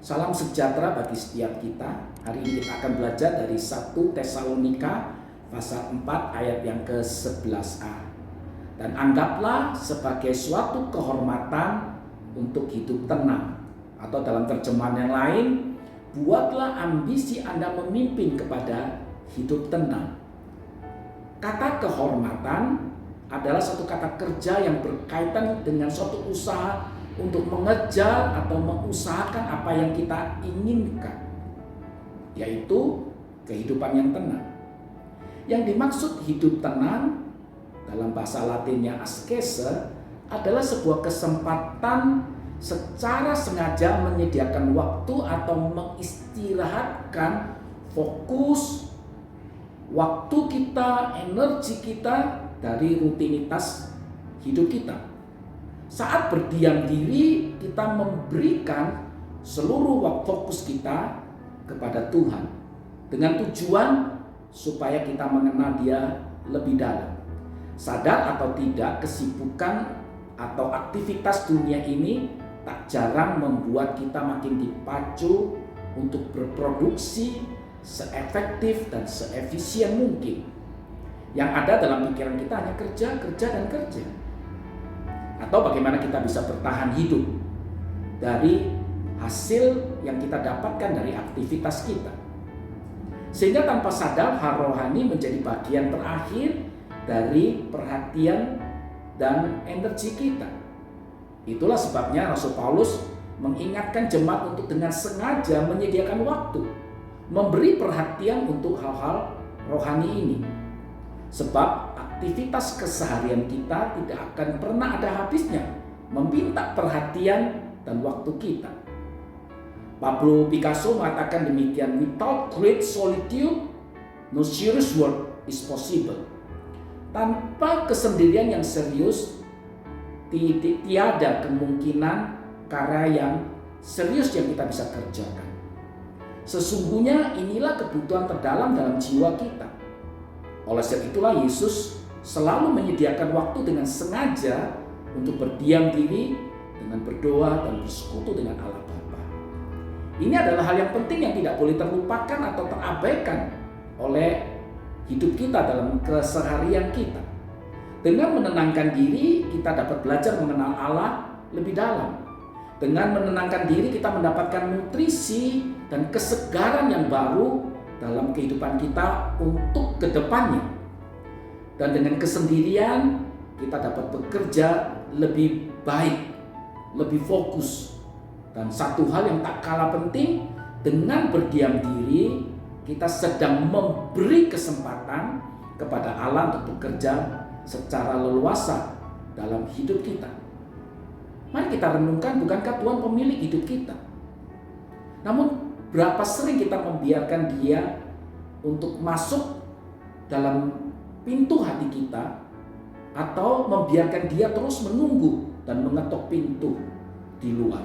Salam sejahtera bagi setiap kita. Hari ini kita akan belajar dari 1 Tesalonika pasal 4 ayat yang ke-11a. Dan anggaplah sebagai suatu kehormatan untuk hidup tenang. Atau dalam terjemahan yang lain, buatlah ambisi Anda memimpin kepada hidup tenang. Kata kehormatan adalah satu kata kerja yang berkaitan dengan suatu usaha untuk mengejar atau mengusahakan apa yang kita inginkan, yaitu kehidupan yang tenang. Yang dimaksud hidup tenang dalam bahasa Latinnya askese adalah sebuah kesempatan secara sengaja menyediakan waktu atau mengistirahatkan fokus waktu kita, energi kita dari rutinitas hidup kita. Saat berdiam diri, kita memberikan seluruh fokus kita kepada Tuhan dengan tujuan supaya kita mengenal Dia lebih dalam. Sadar atau tidak, kesibukan atau aktivitas dunia ini tak jarang membuat kita makin dipacu untuk berproduksi seefektif dan seefisien mungkin. Yang ada dalam pikiran kita hanya kerja, kerja, dan kerja. Atau bagaimana kita bisa bertahan hidup dari hasil yang kita dapatkan dari aktivitas kita. Sehingga tanpa sadar hal rohani menjadi bagian terakhir dari perhatian dan energi kita. Itulah sebabnya Rasul Paulus mengingatkan jemaat untuk dengan sengaja menyediakan waktu, memberi perhatian untuk hal-hal rohani ini. Sebab aktivitas keseharian kita tidak akan pernah ada habisnya meminta perhatian dan waktu kita. Pablo Picasso mengatakan demikian, without great solitude, no serious work is possible. Tanpa kesendirian yang serius, tiada kemungkinan karya yang serius yang kita bisa kerjakan. Sesungguhnya inilah kebutuhan terdalam dalam jiwa kita. Oleh sebab itulah Yesus selalu menyediakan waktu dengan sengaja untuk berdiam diri dengan berdoa dan bersekutu dengan Allah Bapa. Ini adalah hal yang penting yang tidak boleh terlupakan atau terabaikan oleh hidup kita dalam keseharian kita. Dengan menenangkan diri, kita dapat belajar mengenal Allah lebih dalam. Dengan menenangkan diri, kita mendapatkan nutrisi dan kesegaran yang baru dalam kehidupan kita untuk kedepannya. Dan dengan kesendirian kita dapat bekerja lebih baik, lebih fokus. Dan satu hal yang tak kalah penting, dengan berdiam diri kita sedang memberi kesempatan kepada Allah untuk bekerja secara leluasa dalam hidup kita. Mari kita renungkan, bukankah Tuhan pemilik hidup kita? Namun berapa sering kita membiarkan Dia untuk masuk dalam pintu hati kita, atau membiarkan Dia terus menunggu dan mengetuk pintu di luar.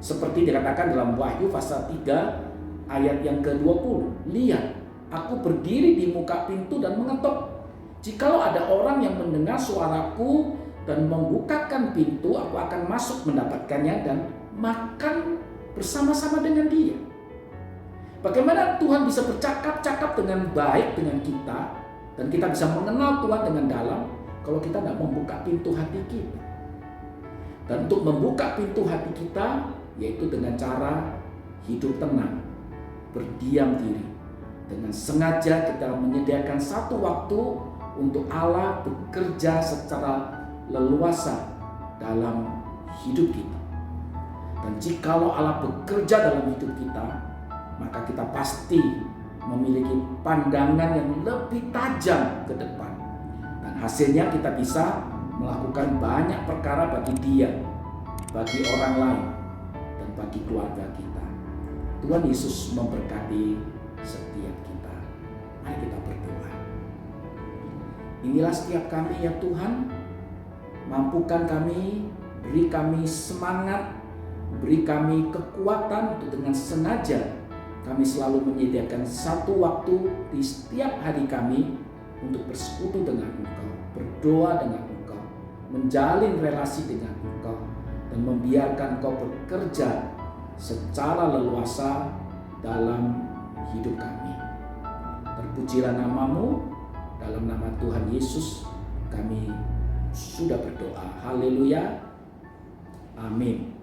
Seperti dikatakan dalam Wahyu pasal 3 ayat yang ke-20. Lihat, aku berdiri di muka pintu dan mengetuk. Jikalau ada orang yang mendengar suaraku dan membukakan pintu, aku akan masuk mendapatkannya dan makan bersama-sama dengan dia. Bagaimana Tuhan bisa bercakap-cakap dengan baik dengan kita, dan kita bisa mengenal Tuhan dengan dalam, kalau kita tidak membuka pintu hati kita. Dan untuk membuka pintu hati kita, yaitu dengan cara hidup tenang, berdiam diri. Dengan sengaja kita menyediakan satu waktu untuk Allah bekerja secara leluasa dalam hidup kita. Dan jikalau Allah bekerja dalam hidup kita, maka kita pasti memiliki pandangan yang lebih tajam ke depan. Dan hasilnya kita bisa melakukan banyak perkara bagi Dia, bagi orang lain, dan bagi keluarga kita. Tuhan Yesus memberkati setiap kita. Mari kita berdoa. Inilah setiap kami ya Tuhan, mampukan kami, beri kami semangat, beri kami kekuatan untuk dengan sengaja kami selalu menyediakan satu waktu di setiap hari kami untuk bersekutu dengan Engkau, berdoa dengan Engkau, menjalin relasi dengan Engkau, dan membiarkan Engkau bekerja secara leluasa dalam hidup kami. Terpujilah nama-Mu, dalam nama Tuhan Yesus kami sudah berdoa. Haleluya. Amin.